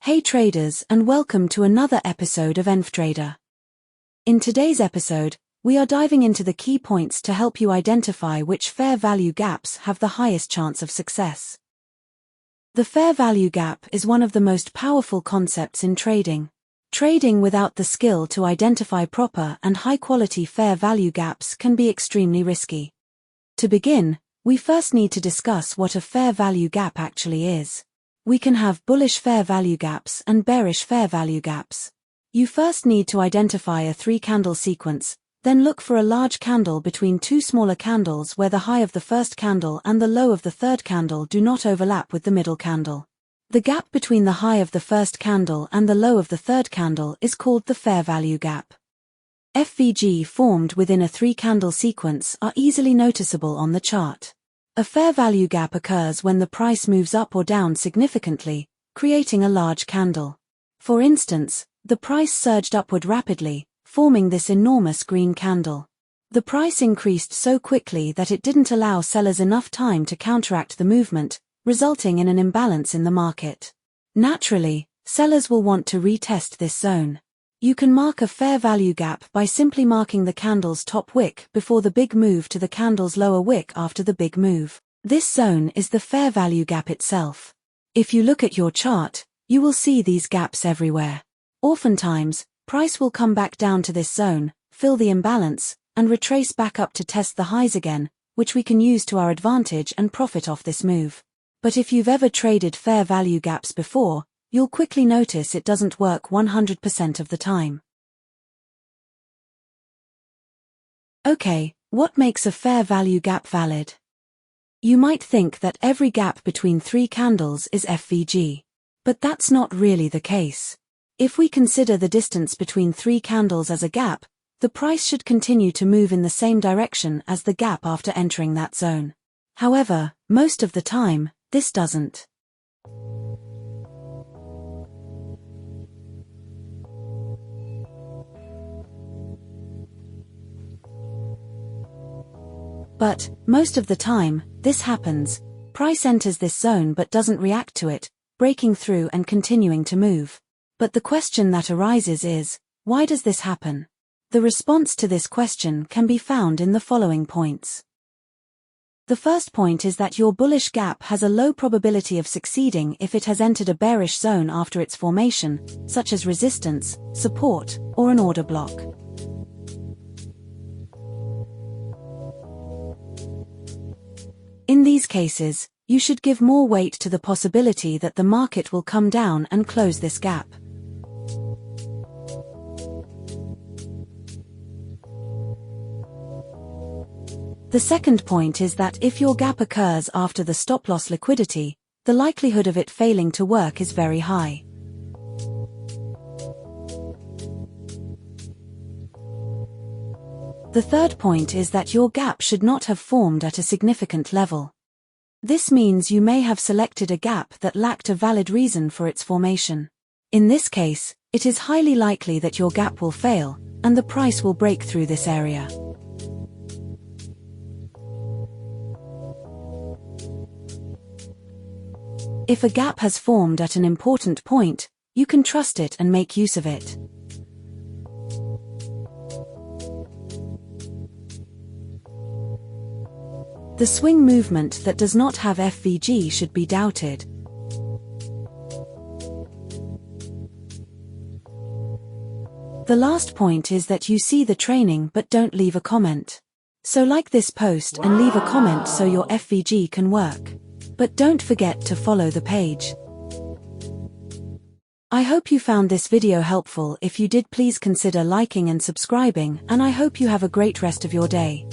Hey traders, and welcome to another episode of FVG. In today's episode, we are diving into the key points to help you identify which fair value gaps have the highest chance of success. The fair value gap is one of the most powerful concepts in trading. Trading without the skill to identify proper and high-quality fair value gaps can be extremely risky. To begin, we first need to discuss what a fair value gap actually is. We can have bullish fair value gaps and bearish fair value gaps. You first need to identify a 3-candle sequence, then look for a large candle between two smaller candles where the high of the first candle and the low of the third candle do not overlap with the middle candle. The gap between the high of the first candle and the low of the third candle is called the fair value gap. FVG formed within a 3-candle sequence are easily noticeable on the chart. A fair value gap occurs when the price moves up or down significantly, creating a large candle. For instance, the price surged upward rapidly, forming this enormous green candle. The price increased so quickly that it didn't allow sellers enough time to counteract the movement, resulting in an imbalance in the market. Naturally, sellers will want to retest this zone. You can mark a fair value gap by simply marking the candle's top wick before the big move to the candle's lower wick after the big move. This zone is the fair value gap itself. If you look at your chart, you will see these gaps everywhere. Oftentimes, price will come back down to this zone, fill the imbalance, and retrace back up to test the highs again, which we can use to our advantage and profit off this move. But if you've ever traded fair value gaps before, you'll quickly notice it doesn't work 100% of the time. Okay, what makes a fair value gap valid? You might think that every gap between 3 candles is FVG. But that's not really the case. If we consider the distance between 3 candles as a gap, the price should continue to move in the same direction as the gap after entering that zone. However, most of the time, this doesn't. But, most of the time, this happens. Price enters this zone but doesn't react to it, breaking through and continuing to move. But the question that arises is, why does this happen? The response to this question can be found in the following points. The first point is that your bullish gap has a low probability of succeeding if it has entered a bearish zone after its formation, such as resistance, support, or an order block. In these cases, you should give more weight to the possibility that the market will come down and close this gap. The second point is that if your gap occurs after the stop-loss liquidity, the likelihood of it failing to work is very high. The third point is that your gap should not have formed at a significant level. This means you may have selected a gap that lacked a valid reason for its formation. In this case, it is highly likely that your gap will fail, and the price will break through this area. If a gap has formed at an important point, you can trust it and make use of it. The swing movement that does not have FVG should be doubted. The last point is that you see the training but don't leave a comment. So like this post and leave a comment so your FVG can work. But don't forget to follow the page. I hope you found this video helpful. If you did, please consider liking and subscribing, and I hope you have a great rest of your day.